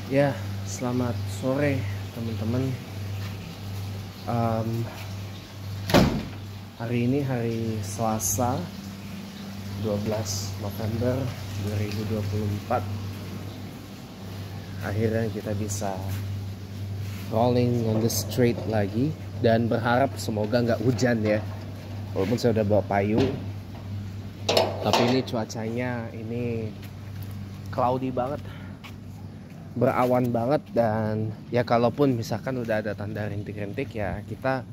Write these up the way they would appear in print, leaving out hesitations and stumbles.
Ya, selamat sore teman-teman. Em, Hari ini hari Selasa 12 November 2024. Akhirnya kita bisa rolling on the street lagi. Dan berharap semoga nggak hujan ya. Walaupun saya udah bawa payung, tapi ini cuacanya ini cloudy banget, berawan banget. Dan ya kalaupun misalkan udah ada tanda rintik-rintik, ya kita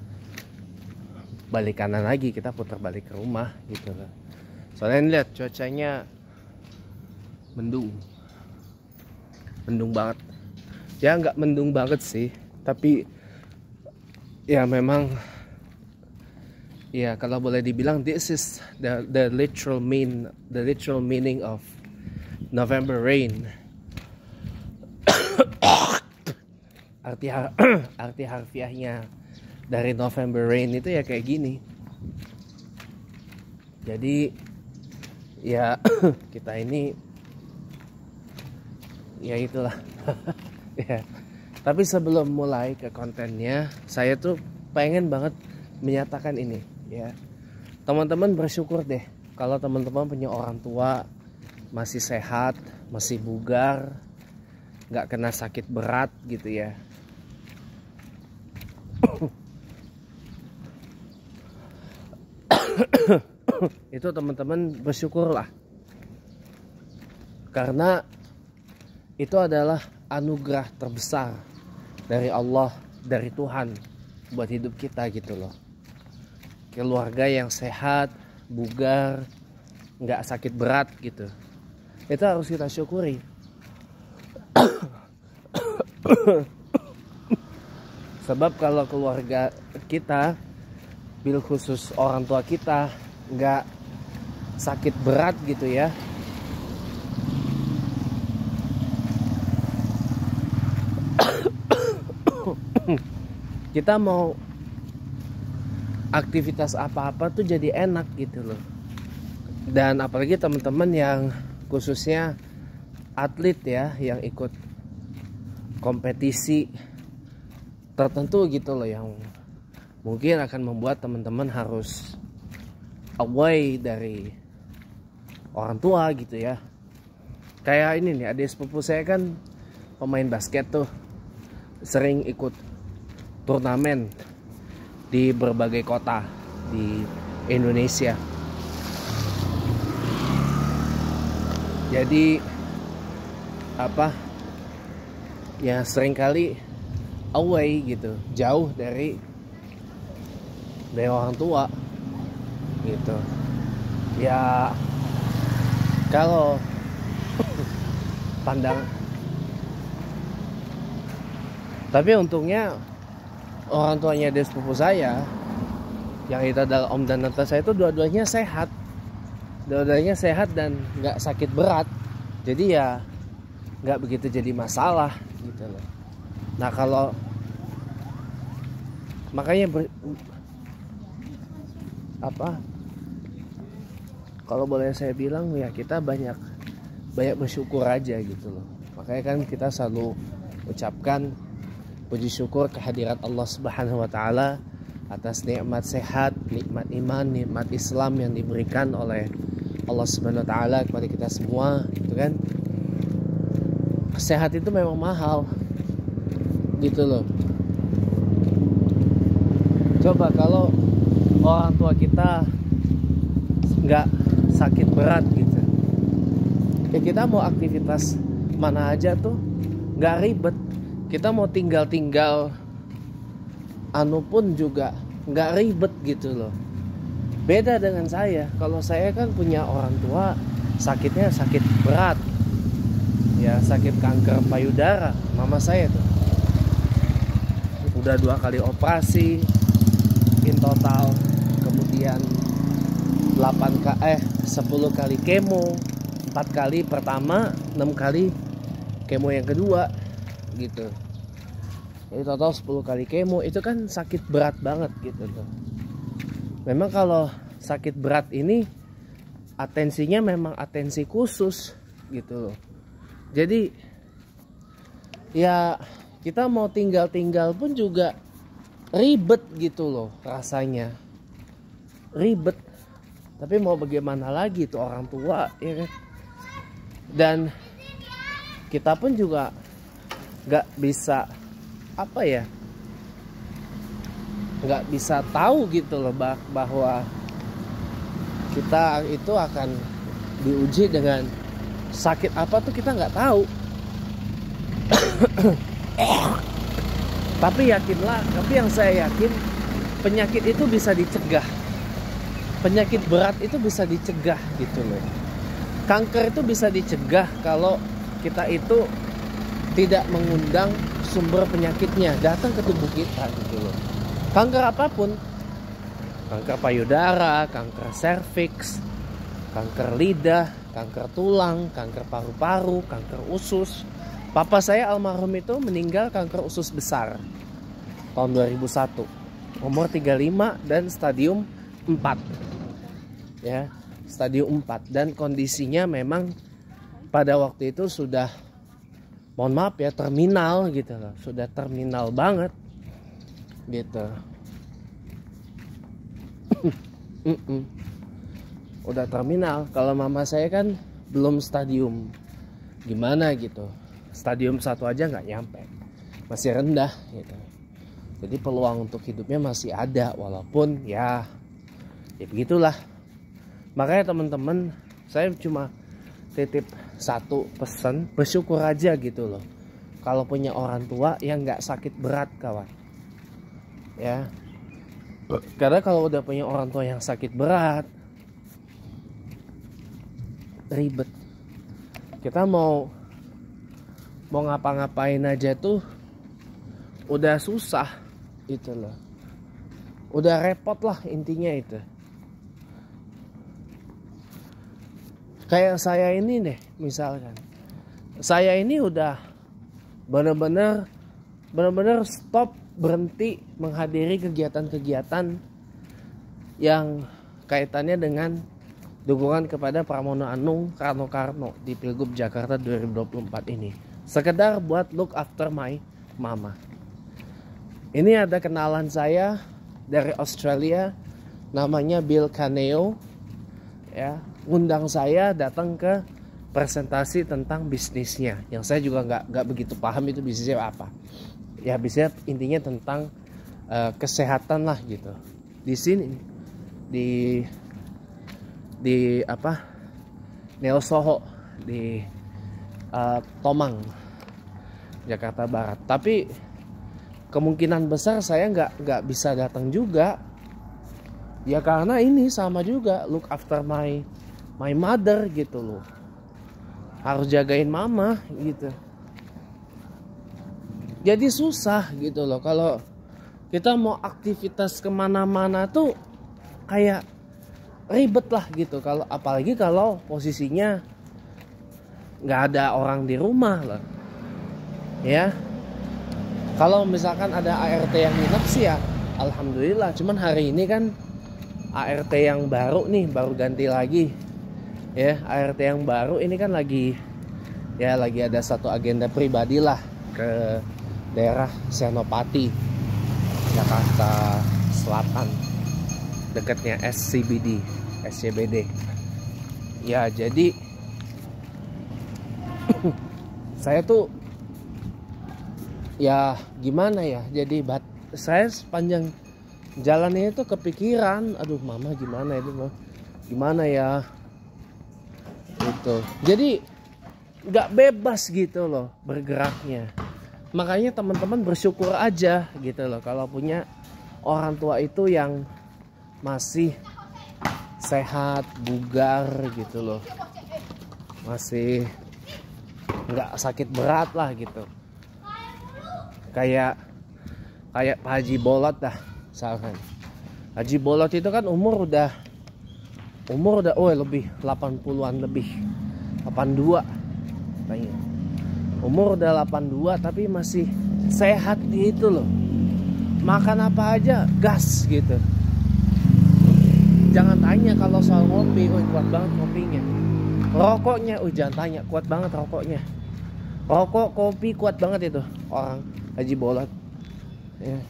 balik kanan lagi, kita putar balik ke rumah gitu loh. Soalnya lihat cuacanya mendung banget. Ya nggak mendung banget sih, tapi ya memang ya kalau boleh dibilang this is the literal meaning of November rain. Arti harfiahnya dari November rain itu ya kayak gini. Jadi ya kita ini ya itulah. Ya. Tapi sebelum mulai ke kontennya, saya tuh pengen banget menyatakan ini ya. Teman-teman bersyukur deh kalau teman-teman punya orang tua masih sehat, masih bugar, nggak kena sakit berat gitu ya. Itu teman-teman bersyukurlah, karena itu adalah anugerah terbesar dari Allah, dari Tuhan buat hidup kita gitu loh. Keluarga yang sehat, bugar, nggak sakit berat gitu, itu harus kita syukuri. Sebab kalau keluarga kita, bil khusus orang tua kita, nggak sakit berat gitu ya, kita mau aktivitas apa-apa tuh jadi enak gitu loh. Dan apalagi teman-teman yang khususnya atlet ya, yang ikut kompetisi tertentu gitu loh, yang mungkin akan membuat teman-teman harus away dari orang tua gitu ya. Kayak ini nih, adik sepupu saya kan pemain basket tuh, sering ikut turnamen di berbagai kota di Indonesia. Jadi apa ya, seringkali away gitu, jauh dari orang tua gitu ya. Kalau pandang, tapi untungnya orang tuanya dari sepupu saya, yang itu adalah om dan tante saya, itu dua-duanya sehat. Dua-duanya sehat dan nggak sakit berat. Jadi ya nggak begitu jadi masalah gitu loh. Nah kalau makanya kalau boleh saya bilang ya, kita banyak bersyukur aja gitu loh. Makanya kan kita selalu ucapkan puji syukur kehadirat Allah Subhanahu wa taala atas nikmat sehat, nikmat iman, nikmat Islam yang diberikan oleh Allah Subhanahu wa taala kepada kita semua gitu kan. Sehat itu memang mahal gitu loh. Coba kalau orang tua kita nggak sakit berat gitu ya, kita mau aktivitas mana aja tuh nggak ribet. Kita mau tinggal anu pun juga nggak ribet gitu loh. Beda dengan saya. Kalau saya kan punya orang tua sakitnya sakit berat ya, sakit kanker payudara. Mama saya tuh udah 2 kali operasi in total, kemudian 10 kali kemo, 4 kali pertama, 6 kali kemo yang kedua gitu. Jadi total 10 kali kemo. Itu kan sakit berat banget gitu tuh. Memang kalau sakit berat ini atensinya memang atensi khusus gitu loh. Jadi ya kita mau tinggal-tinggal pun juga ribet gitu loh rasanya, ribet. Tapi mau bagaimana lagi, tuh orang tua ya kan. Dan kita pun juga nggak bisa apa ya, nggak bisa tahu gitu loh bahwa kita itu akan diuji dengan sakit apa tuh kita nggak tahu. Tapi yang saya yakin penyakit itu bisa dicegah. Penyakit berat itu bisa dicegah gitu loh. Kanker itu bisa dicegah kalau kita itu tidak mengundang sumber penyakitnya datang ke tubuh kita gitu loh. Kanker apapun, kanker payudara, kanker serviks, kanker lidah, kanker tulang, kanker paru-paru, kanker usus. Papa saya almarhum itu meninggal kanker usus besar tahun 2001, umur 35 dan stadium 4. Ya, stadium 4, dan kondisinya memang pada waktu itu sudah, mohon maaf ya, terminal gitu loh. Sudah terminal banget gitu. Udah terminal. Kalau mama saya kan belum stadium gimana gitu. Stadium 1 aja nggak nyampe. Masih rendah gitu. Jadi peluang untuk hidupnya masih ada, walaupun ya begitulah. Makanya teman-teman, saya cuma titip satu pesan, bersyukur aja gitu loh. Kalau punya orang tua yang nggak sakit berat kawan. Ya. Karena kalau udah punya orang tua yang sakit berat, ribet. Kita mau ngapa-ngapain aja tuh udah susah itu loh. Udah repot lah intinya itu. Kayak saya ini deh, misalkan. Saya ini udah bener-bener stop, berhenti menghadiri kegiatan-kegiatan yang kaitannya dengan dukungan kepada Pramono Anung Karno di Pilgub Jakarta 2024 ini. Sekedar buat look after my mama. Ini ada kenalan saya dari Australia, namanya Bill Caneo, ya, ngundang saya datang ke presentasi tentang bisnisnya, yang saya juga nggak begitu paham itu bisnisnya apa. Ya bisnisnya intinya tentang kesehatan lah gitu. Di sini di apa, Neo Soho di Tomang, Jakarta Barat. Tapi kemungkinan besar saya nggak bisa datang juga. Ya karena ini sama juga, look after my mother gitu loh. Harus jagain mama gitu. Jadi susah gitu loh. Kalau kita mau aktivitas kemana-mana tuh kayak ribet lah gitu. Kalau apalagi kalau posisinya nggak ada orang di rumah lah. Ya. Kalau misalkan ada ART yang nginep sih ya alhamdulillah. Cuman hari ini kan ART yang baru nih, baru ganti lagi. Ya, ART yang baru ini kan lagi ada satu agenda pribadi lah ke daerah Senopati, Jakarta Selatan, dekatnya SCBD. Ya, jadi saya tuh ya gimana ya, jadi saya sepanjang jalannya itu kepikiran, aduh mama gimana itu, gimana ya itu. Jadi nggak bebas gitu loh bergeraknya. Makanya teman-teman bersyukur aja gitu loh kalau punya orang tua itu yang masih sehat, bugar gitu loh, masih nggak sakit berat lah gitu. Kayak Pak Haji Bolot dah, misalkan. Haji Bolot itu kan umur udah lebih 80-an lebih. 82. Kayaknya. Umur udah 82 tapi masih sehat gitu loh. Makan apa aja gas gitu. Jangan tanya kalau soal ngopi, kuat banget kopinya. Rokoknya, jangan tanya, kuat banget rokoknya. Rokok, kopi kuat banget itu orang Haji Bolot. Ya.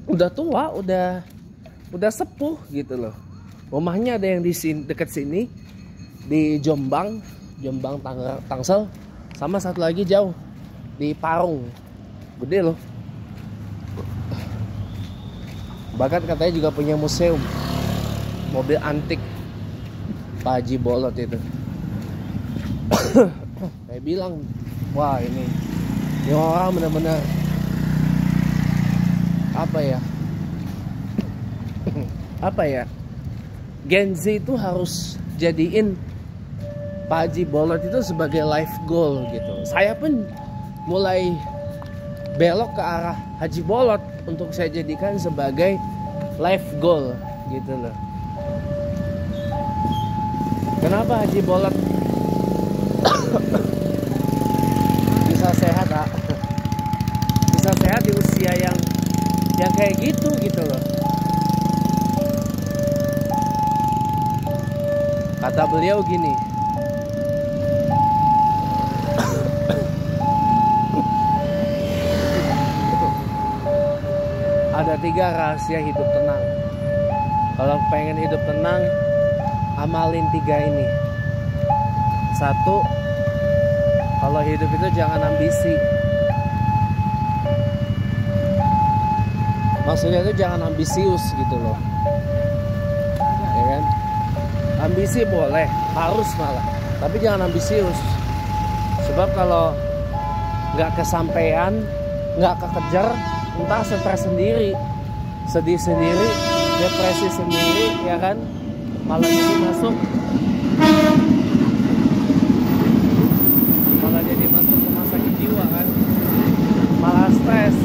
Udah tua, udah sepuh gitu loh. Rumahnya ada yang di sini, dekat sini di Jombang, Tangsel, sama satu lagi jauh di Parung, gede loh. Bahkan katanya juga punya museum mobil antik Pak Haji Bolot itu. Saya bilang, wah ini orang benar-benar apa ya, Gen Z itu harus jadiin Pak Haji Bolot itu sebagai life goal gitu. Saya pun mulai belok ke arah Haji Bolot untuk saya jadikan sebagai life goal gitu loh. Kenapa Haji Bolot bisa sehat, bisa sehat di usia yang kayak gitu loh. Kata beliau gini, ada 3 rahasia hidup tenang. Kalau pengen hidup tenang, amalin 3 ini. 1, kalau hidup itu jangan ambisi. Maksudnya itu jangan ambisius gitu loh, ya kan? Ambisi boleh, harus malah, tapi jangan ambisius. Sebab kalau nggak kesampaian, nggak kekejar, entah stres sendiri, sedih sendiri, depresi sendiri, ya kan? Malah jadi masuk rumah sakit jiwa kan, malah stres.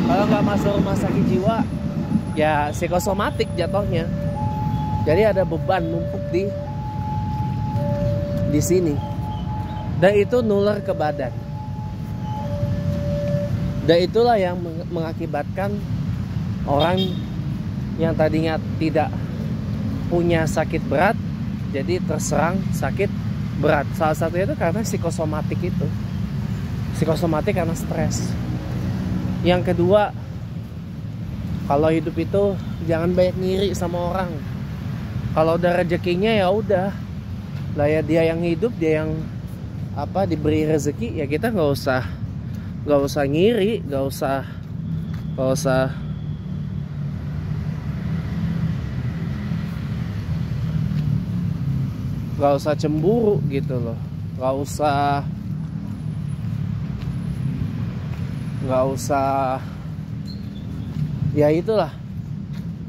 Kalau nggak masuk rumah sakit jiwa, ya psikosomatik jatuhnya. Jadi ada beban numpuk di sini, dan itu nular ke badan. Dan itulah yang mengakibatkan orang yang tadinya tidak punya sakit berat jadi terserang sakit berat. Salah satunya itu karena psikosomatik itu. Psikosomatik karena stres. Yang kedua, kalau hidup itu jangan banyak ngiri sama orang. Kalau udah rezekinya ya udah lah ya, dia yang hidup, dia yang diberi rezeki, ya kita nggak usah ngiri, nggak usah cemburu gitu loh, nggak usah ya itulah,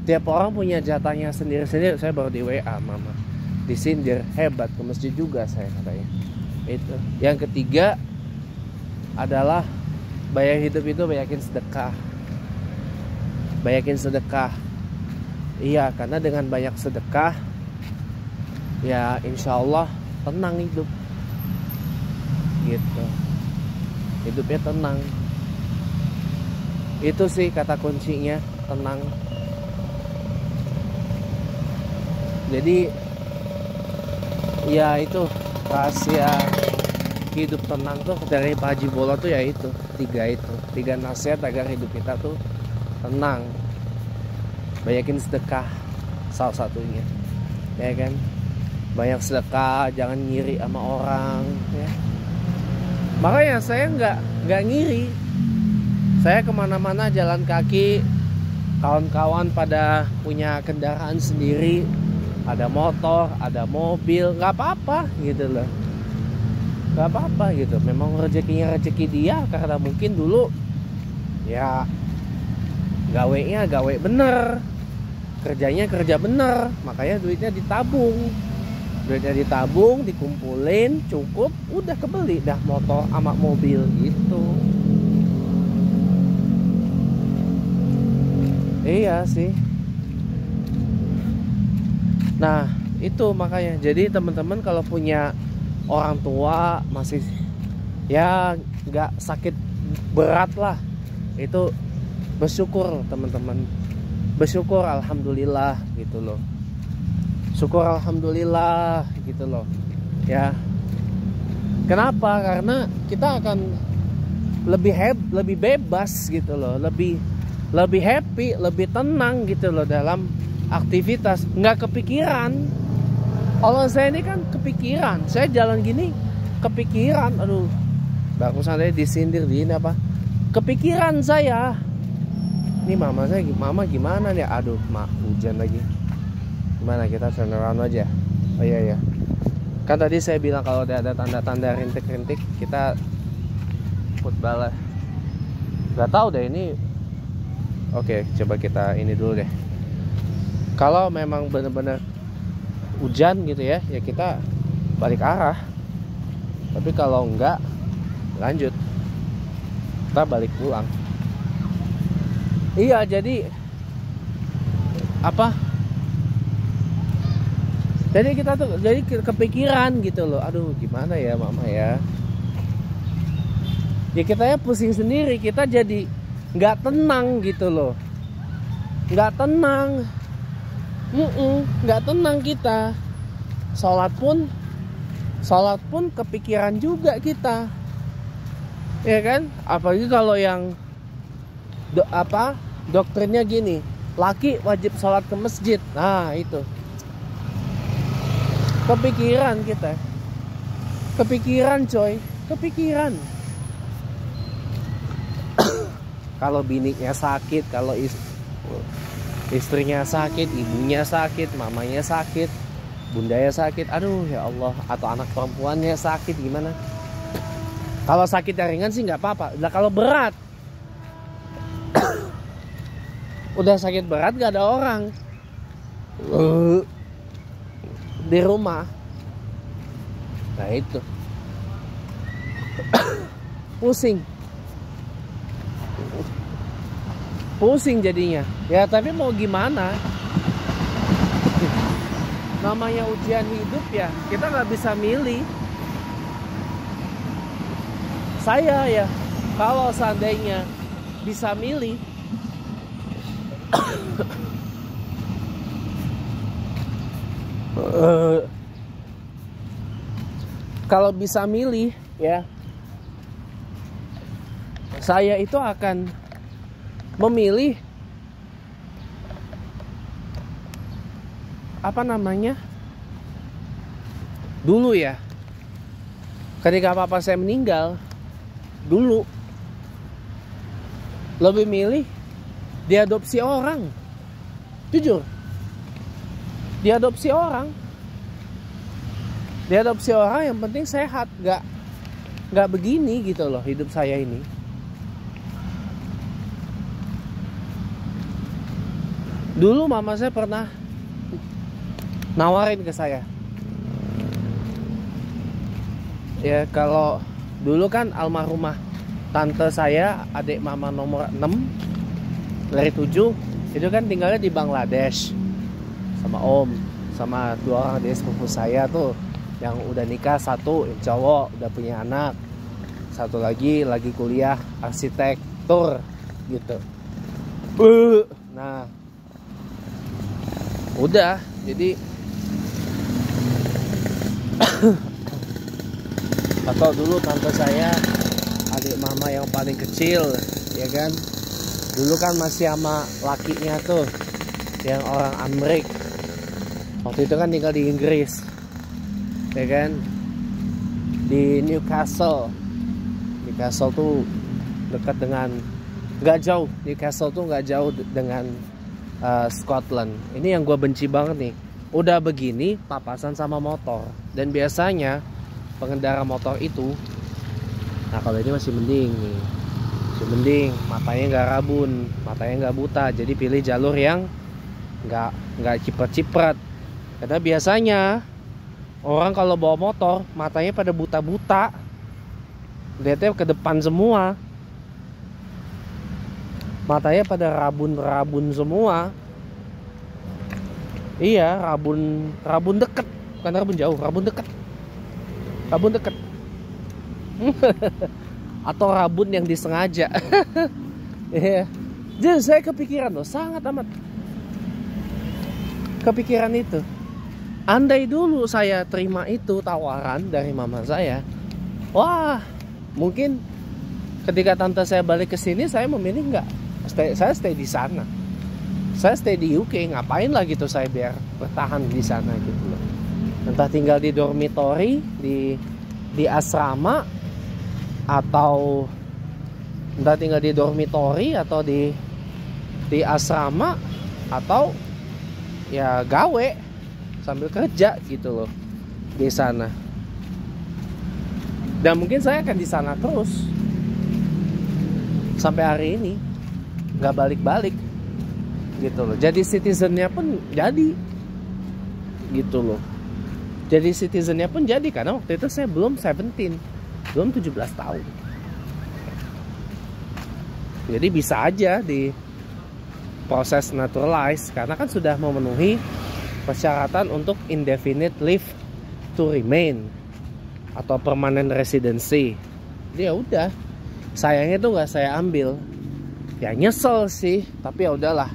tiap orang punya jatahnya sendiri-sendiri. Saya baru di WA mama disindir, hebat ke masjid juga saya katanya. Itu yang ketiga adalah hidup itu banyakin sedekah. Iya, karena dengan banyak sedekah ya insya Allah tenang hidup gitu, hidupnya tenang. Itu sih kata kuncinya, tenang. Jadi ya itu rahasia hidup tenang tuh dari Pak Haji Bolot tuh, ya itu 3 nasihat agar hidup kita tuh tenang. Banyakin sedekah salah satunya, ya kan? Banyak sedekah, jangan ngiri sama orang, ya. Makanya saya nggak ngiri. Saya kemana-mana jalan kaki, kawan-kawan pada punya kendaraan sendiri, ada motor, ada mobil, nggak apa-apa gitu loh, nggak apa-apa gitu. Memang rezekinya rezeki dia, karena mungkin dulu ya gawenya gawe bener, kerjanya kerja bener, makanya duitnya ditabung, dikumpulin, cukup, udah kebeli dah motor sama mobil gitu. Iya sih. Nah itu makanya, jadi teman-teman kalau punya orang tua masih ya nggak sakit berat lah, itu bersyukur teman-teman, bersyukur, alhamdulillah gitu loh. syukur alhamdulillah gitu loh ya. Kenapa? Karena kita akan lebih bebas gitu loh, lebih happy, lebih tenang gitu loh dalam aktivitas, nggak kepikiran. Kalau saya ini kan kepikiran, saya jalan gini kepikiran, aduh barusan saya disindir di ini apa, kepikiran saya. Ini mama gimana nih, aduh mak hujan lagi, gimana kita turn around aja. Oh iya ya, kan tadi saya bilang kalau ada tanda-tanda rintik-rintik kita put bala. Gak tahu deh ini. Oke, coba kita ini dulu deh. Kalau memang benar-benar hujan gitu ya, ya kita balik arah. Tapi kalau enggak, lanjut, kita balik pulang. Iya, jadi apa? Jadi kita tuh jadi kepikiran gitu loh. Aduh, gimana ya mama ya? Ya kita ya pusing sendiri, kita jadi nggak tenang gitu loh. Nggak tenang. Nggak tenang kita. Sholat pun kepikiran juga kita. Ya kan? Apalagi kalau yang doktrinnya gini, laki wajib sholat ke masjid. Nah itu kepikiran kita. Kepikiran coy, kepikiran. Kalau bininya sakit, kalau istrinya sakit, ibunya sakit, mamanya sakit, bundanya sakit, aduh ya Allah. Atau anak perempuannya sakit, gimana? Kalau sakit yang ringan sih nggak apa-apa. Nah kalau berat, udah sakit berat gak ada orang di rumah. Nah itu pusing jadinya ya. Tapi mau gimana, namanya ujian hidup ya, kita nggak bisa milih. Saya ya kalau seandainya bisa milih, kalau bisa milih ya, saya itu akan memilih apa namanya dulu ya, ketika papa saya meninggal dulu, lebih milih diadopsi orang. Jujur, diadopsi orang yang penting sehat, nggak begini gitu loh hidup saya ini. Dulu mama saya pernah nawarin ke saya ya, kalau dulu kan almarhumah tante saya, adik mama nomor 6 dari 7, itu kan tinggalnya di Bangladesh sama om, sama 2 orang adik sepupu saya tuh yang udah nikah, satu yang cowok udah punya anak, satu lagi kuliah arsitektur gitu. Nah udah, jadi atau dulu tante saya adik mama yang paling kecil ya kan, dulu kan masih sama lakinya tuh yang orang Amerik, waktu itu kan tinggal di Inggris ya kan, di Newcastle tuh dekat dengan, nggak jauh, Newcastle tuh nggak jauh dengan Scotland. Ini yang gue benci banget nih, udah begini papasan sama motor. Dan biasanya pengendara motor itu, nah kalau ini masih mending nih, masih mending, matanya nggak rabun, matanya nggak buta, jadi pilih jalur yang nggak ciprat-ciprat. Karena biasanya orang kalau bawa motor matanya pada buta-buta, lihatnya ke depan semua, matanya pada rabun-rabun semua. Iya, rabun deket, bukan rabun jauh, rabun deket atau rabun yang disengaja. Iya. Jadi saya kepikiran loh, sangat amat kepikiran itu. Andai dulu saya terima itu tawaran dari mama saya, wah, mungkin ketika tante saya balik ke sini, saya memilih nggak, saya stay di sana. Saya stay di UK, ngapain lah gitu saya biar bertahan di sana gitu loh. Entah tinggal di dormitory, di asrama, atau entah tinggal di dormitory atau di asrama, atau ya gawe sambil kerja gitu loh di sana. Dan mungkin saya akan di sana terus sampai hari ini, nggak balik-balik gitu loh. Jadi citizennya pun jadi gitu loh. Jadi citizennya pun jadi karena waktu itu saya belum 17 tahun. Jadi bisa aja di proses naturalize karena kan sudah memenuhi persyaratan untuk indefinite leave to remain atau permanent residency. Jadi ya udah, sayangnya tuh nggak saya ambil. Ya nyesel sih, tapi ya udahlah.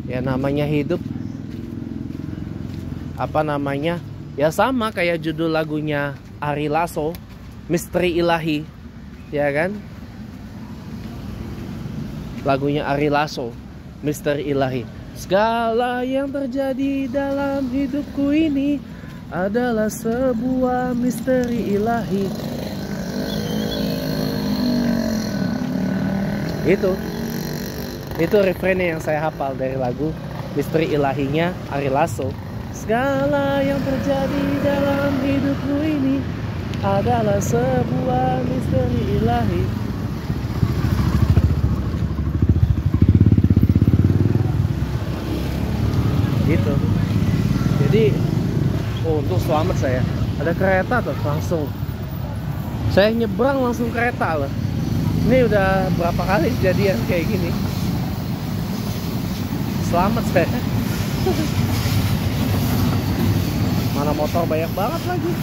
Ya namanya hidup, apa namanya? Ya sama kayak judul lagunya Ari Lasso, Misteri Ilahi, ya kan? Lagunya Ari Lasso, Misteri Ilahi. Segala yang terjadi dalam hidupku ini adalah sebuah misteri ilahi. Itu refrainnya yang saya hafal dari lagu Misteri Ilahinya Ari Lasso. Segala yang terjadi dalam hidupku ini adalah sebuah misteri ilahi. Gitu. Jadi untuk selamat saya ada kereta tuh langsung. Saya nyebrang langsung kereta loh. Ini udah berapa kali kejadian kayak gini. Selamat saya. Mana motor banyak banget lagi.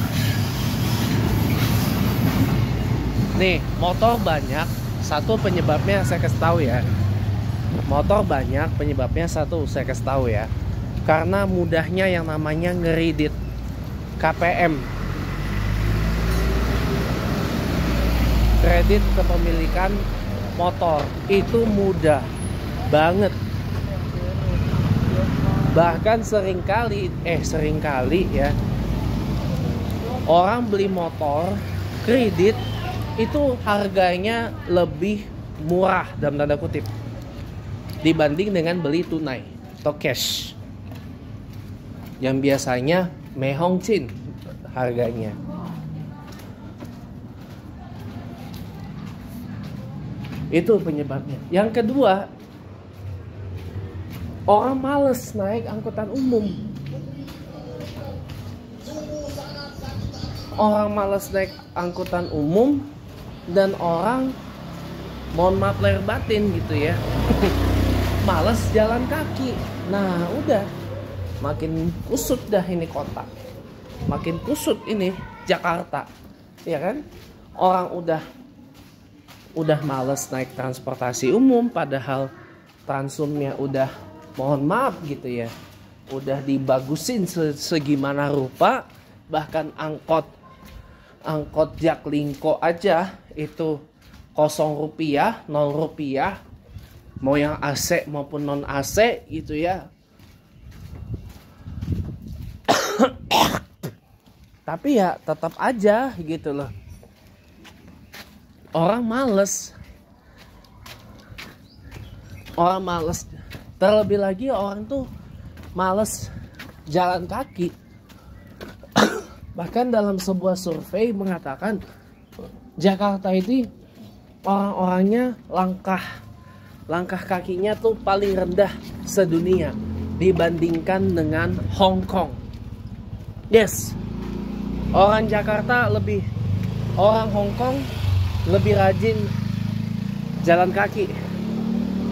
Nih motor banyak, satu penyebabnya saya kasih tahu ya. Motor banyak penyebabnya satu saya kasih tahu ya. Karena mudahnya yang namanya ngeredit KPM, kredit kepemilikan motor, itu mudah banget. Bahkan seringkali ya, orang beli motor kredit itu harganya lebih murah dalam tanda kutip dibanding dengan beli tunai atau cash yang biasanya mehong chin harganya. Itu penyebabnya. Yang kedua, orang males naik angkutan umum. Orang males naik angkutan umum dan orang, mohon maaf lahir batin gitu ya, males jalan kaki. Nah udah, makin kusut dah ini kota, makin kusut ini Jakarta, ya kan? Orang udah males naik transportasi umum, padahal transumnya udah, mohon maaf gitu ya, udah dibagusin segimana rupa. Bahkan angkot Jaklingko aja itu 0 rupiah, 0 rupiah, mau yang AC maupun non AC gitu ya. Tapi ya tetap aja gitu loh, orang males. Terlebih lagi orang tuh males jalan kaki. Bahkan dalam sebuah survei mengatakan Jakarta itu orang-orangnya langkah kakinya tuh paling rendah sedunia dibandingkan dengan Hong Kong. Yes, orang Hong Kong lebih rajin jalan kaki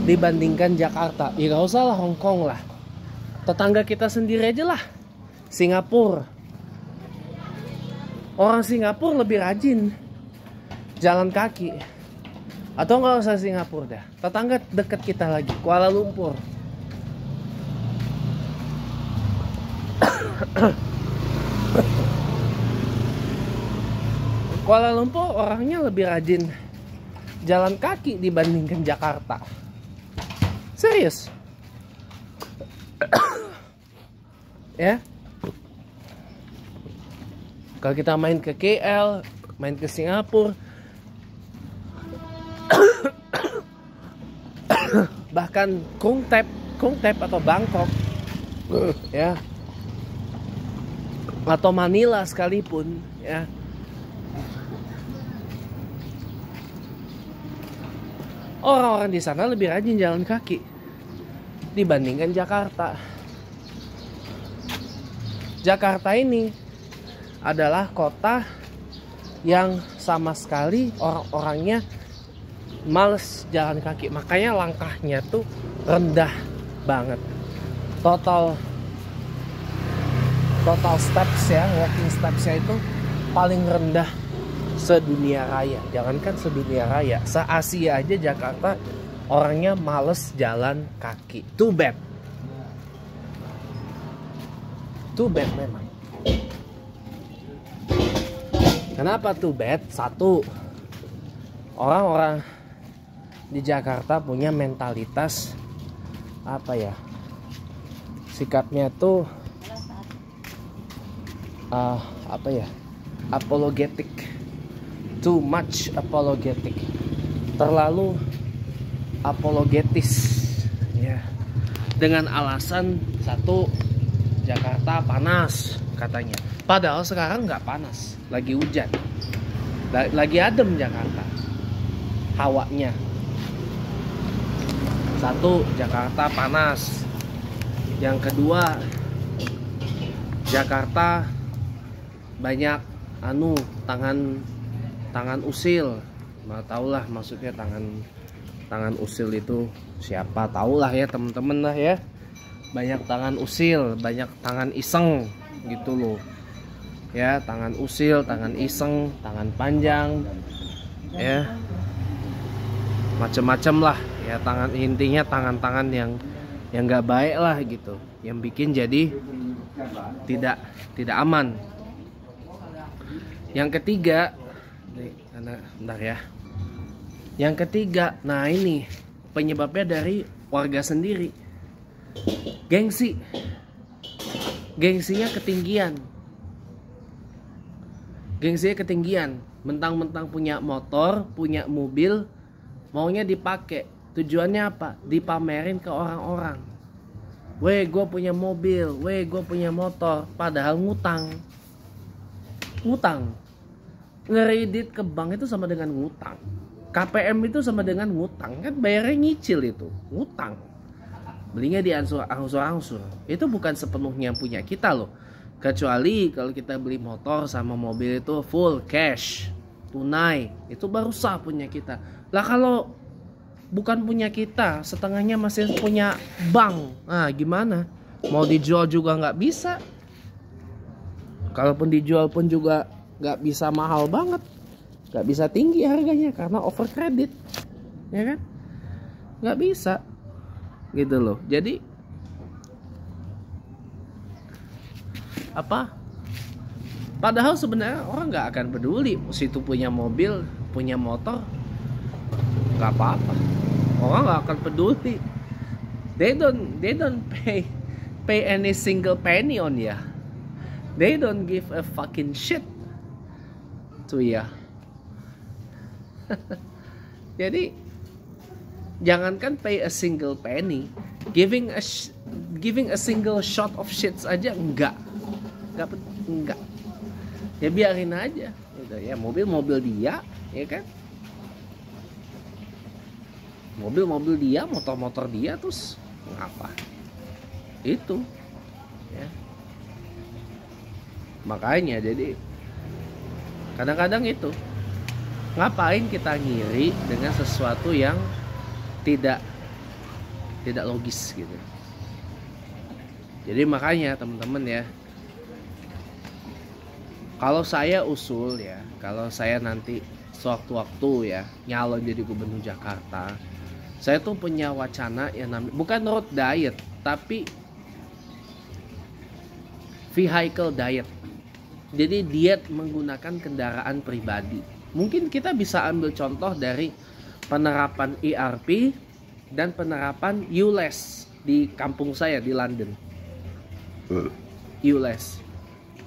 dibandingkan Jakarta. Ya gak usah lah Hong Kong lah, tetangga kita sendiri aja lah, Singapura. Orang Singapura lebih rajin jalan kaki. Atau gak usah Singapura dah, tetangga dekat kita lagi, Kuala Lumpur. Kuala Lumpur orangnya lebih rajin jalan kaki dibandingkan Jakarta. Serius. Ya. Kalau kita main ke KL, main ke Singapura, bahkan Krung Thep atau Bangkok, ya, atau Manila sekalipun, ya, orang-orang di sana lebih rajin jalan kaki dibandingkan Jakarta. Jakarta ini adalah kota yang sama sekali orang-orangnya males jalan kaki, makanya langkahnya tuh rendah banget. Total steps ya, walking stepsnya itu paling rendah sedunia raya. Jangankan sedunia raya, se-Asia aja Jakarta orangnya males jalan kaki. Too bad memang. Kenapa too bad? Satu, orang-orang di Jakarta punya mentalitas apa ya, sikapnya tuh apa ya, apologetic, too much apologetic, terlalu apologetis ya, dengan alasan satu, Jakarta panas katanya, padahal sekarang nggak panas, lagi hujan, lagi adem Jakarta hawanya. Satu, Jakarta panas. Yang kedua, Jakarta banyak tangan usil. Nah, tahulah maksudnya tangan usil itu siapa, tahulah ya temen-temen lah ya. Banyak tangan usil, banyak tangan iseng gitu loh. Ya, tangan usil, tangan iseng, tangan panjang. Ya. Macem-macem lah ya, intinya tangan-tangan yang nggak baik lah gitu, yang bikin jadi tidak aman. Yang ketiga, bentar ya. Yang ketiga, nah ini penyebabnya dari warga sendiri. Gengsinya ketinggian. Mentang-mentang punya motor, punya mobil, maunya dipakai. Tujuannya apa? Dipamerin ke orang-orang. Weh, gue punya mobil, weh, gue punya motor. Padahal ngutang. Ngeredit ke bank itu sama dengan ngutang. KPM itu sama dengan ngutang. Kan bayarnya nyicil itu, ngutang. Belinya di angsur-angsur. Itu bukan sepenuhnya punya kita loh. Kecuali kalau kita beli motor sama mobil itu full cash, tunai, itu baru sah punya kita. Lah kalau bukan punya kita, setengahnya masih punya bank, nah gimana? Mau dijual juga nggak bisa. Kalaupun dijual pun juga nggak bisa mahal banget, nggak bisa tinggi harganya karena over credit, ya kan? Nggak bisa, gitu loh. Jadi apa? Padahal sebenarnya orang nggak akan peduli situ punya mobil, punya motor, nggak apa-apa. Orang nggak akan peduli. They don't pay any single penny on ya. They don't give a fucking shit to ya. Jadi jangankan pay a single penny, giving a single shot of shits aja enggak. Ya biarin aja gitu ya, mobil dia, ya kan? Mobil dia, motor dia, terus ngapa? Itu ya. Makanya jadi kadang-kadang itu, ngapain kita ngiri dengan sesuatu yang tidak logis gitu. Jadi makanya teman-teman ya, kalau saya usul ya, kalau saya nanti sewaktu-waktu ya nyalon jadi gubernur Jakarta, saya tuh punya wacana yang namanya bukan road diet, tapi vehicle diet. Jadi diet menggunakan kendaraan pribadi. Mungkin kita bisa ambil contoh dari penerapan ERP dan penerapan ULEZ di kampung saya di London. ULEZ,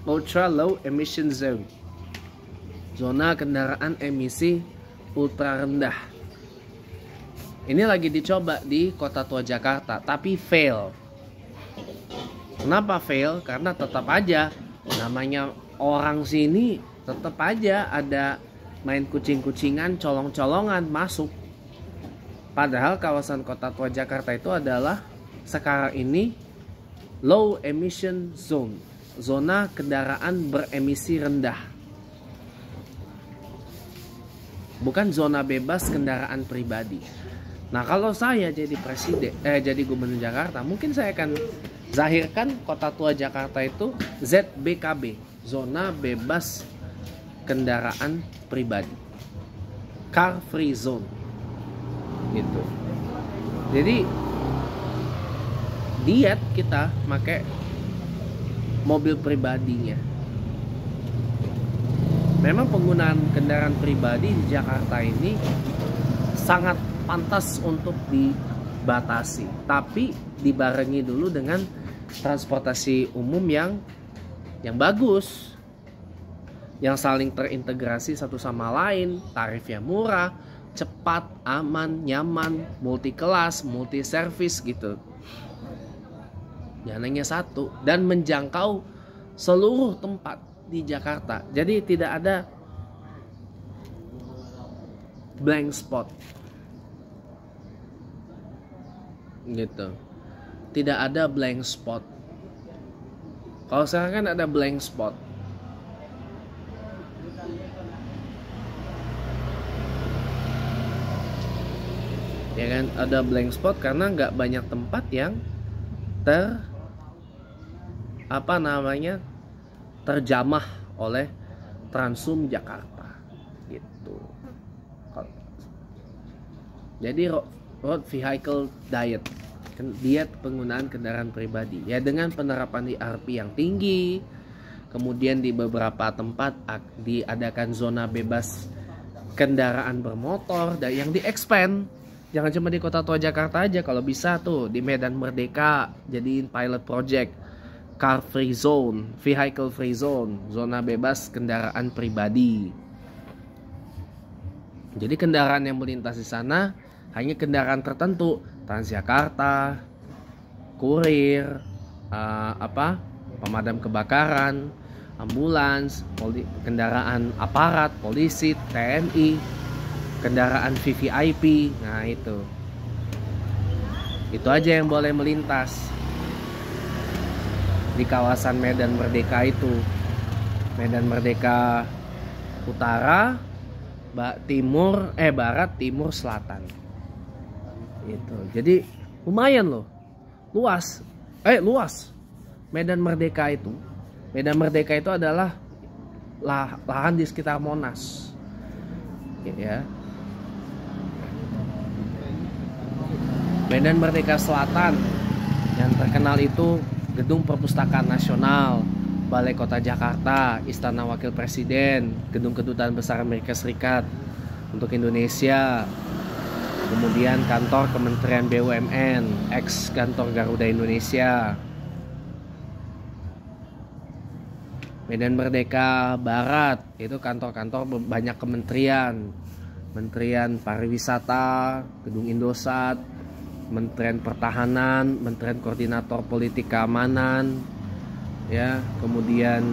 Ultra Low Emission Zone, zona kendaraan emisi ultra rendah. Ini lagi dicoba di Kota Tua Jakarta, tapi fail. Kenapa fail? Karena tetap aja namanya orang sini, tetap aja ada main kucing-kucingan, colong-colongan masuk. Padahal kawasan Kota Tua Jakarta itu adalah sekarang ini low emission zone, zona kendaraan beremisi rendah. Bukan zona bebas kendaraan pribadi. Nah, kalau saya jadi jadi gubernur Jakarta, mungkin saya akan zahirkan Kota Tua Jakarta itu ZBKB, zona bebas kendaraan pribadi, car free zone, gitu. Jadi diet kita pakai mobil pribadinya. Memang penggunaan kendaraan pribadi di Jakarta ini sangat pantas untuk dibatasi, tapi dibarengi dulu dengan transportasi umum yang bagus, yang saling terintegrasi satu sama lain, tarifnya murah, cepat, aman, nyaman, multi kelas, multi service gitu. Yang hanya satu dan menjangkau seluruh tempat di Jakarta. Jadi tidak ada blank spot. Gitu. Tidak ada blank spot. Kalau sekarang kan ada blank spot. Ya kan, ada blank spot karena nggak banyak tempat yang terjamah oleh Transum Jakarta gitu. Jadi road vehicle diet, diet penggunaan kendaraan pribadi ya, dengan penerapan ERP yang tinggi. Kemudian di beberapa tempat diadakan zona bebas kendaraan bermotor dan yang di-expand. Jangan cuma di Kota Tua Jakarta aja, kalau bisa tuh di Medan Merdeka jadiin pilot project car free zone, vehicle free zone, zona bebas kendaraan pribadi. Jadi kendaraan yang melintas di sana hanya kendaraan tertentu, Transjakarta, kurir, pemadam kebakaran, ambulans, kendaraan aparat, polisi, TNI, kendaraan VVIP. Nah itu aja yang boleh melintas di kawasan Medan Merdeka itu. Medan Merdeka Utara, Barat, Timur, Selatan. Itu. Jadi lumayan loh. Luas. Medan Merdeka itu. Medan Merdeka itu adalah lahan di sekitar Monas. Ya. Medan Merdeka Selatan yang terkenal itu Gedung Perpustakaan Nasional, Balai Kota Jakarta, Istana Wakil Presiden, Gedung Kedutaan Besar Amerika Serikat untuk Indonesia, kemudian kantor Kementerian BUMN, ex kantor Garuda Indonesia. Medan Merdeka Barat itu kantor-kantor banyak kementerian, Kementerian Pariwisata, Gedung Indosat, Kementerian Pertahanan, Kementerian Koordinator Politik Keamanan, ya, kemudian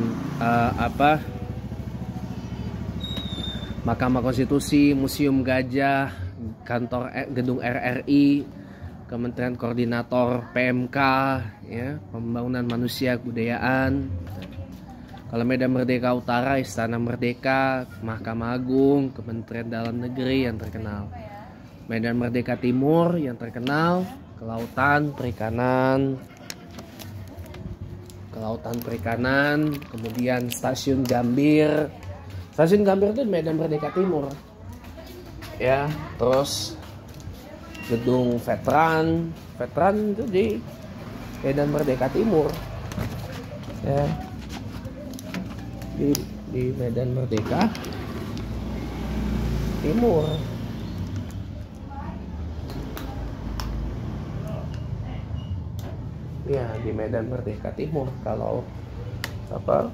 Mahkamah Konstitusi, Museum Gajah, Gedung RRI, Kementerian Koordinator PMK, ya, Pembangunan Manusia Kebudayaan. Kalau Medan Merdeka Utara, Istana Merdeka, Mahkamah Agung, Kementerian Dalam Negeri yang terkenal. Medan Merdeka Timur yang terkenal, Kelautan Perikanan, kemudian Stasiun Gambir. Stasiun Gambir itu Medan Merdeka Timur. Ya, terus Gedung Veteran itu di Medan Merdeka Timur. ya, di Medan Merdeka Timur. Ya, di Medan Merdeka Timur, kalau apa,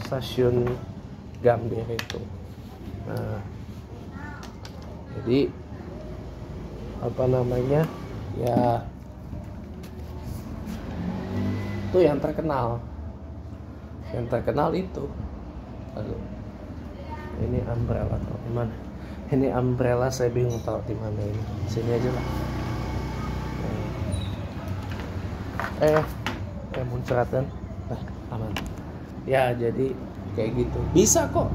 stasiun Gambir itu. Nah, jadi apa namanya, ya itu yang terkenal itu. Lalu ini umbrella atau di mana? Ini umbrella saya bingung taruh di mana ini. Sini aja lah. Muncratan. Nah, aman. Ya, jadi kayak gitu. Bisa kok.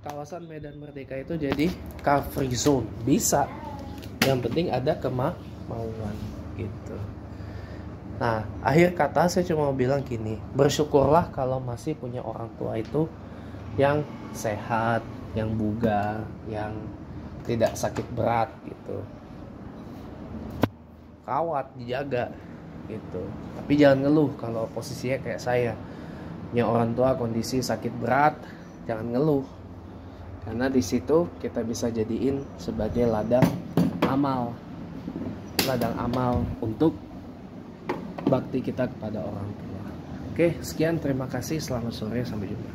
Kawasan Medan Merdeka itu jadi car free zone. Bisa. Yang penting ada kemauan gitu. Nah, akhir kata saya cuma mau bilang gini, bersyukurlah kalau masih punya orang tua itu yang sehat, yang bugar, yang tidak sakit berat gitu. Kawat, dijaga gitu. Tapi jangan ngeluh kalau posisinya kayak saya. Punya orang tua kondisi sakit berat, jangan ngeluh. Karena di situ kita bisa jadiin sebagai ladang amal untuk bakti kita kepada orang tua. Oke, sekian, terima kasih, selamat sore, sampai jumpa.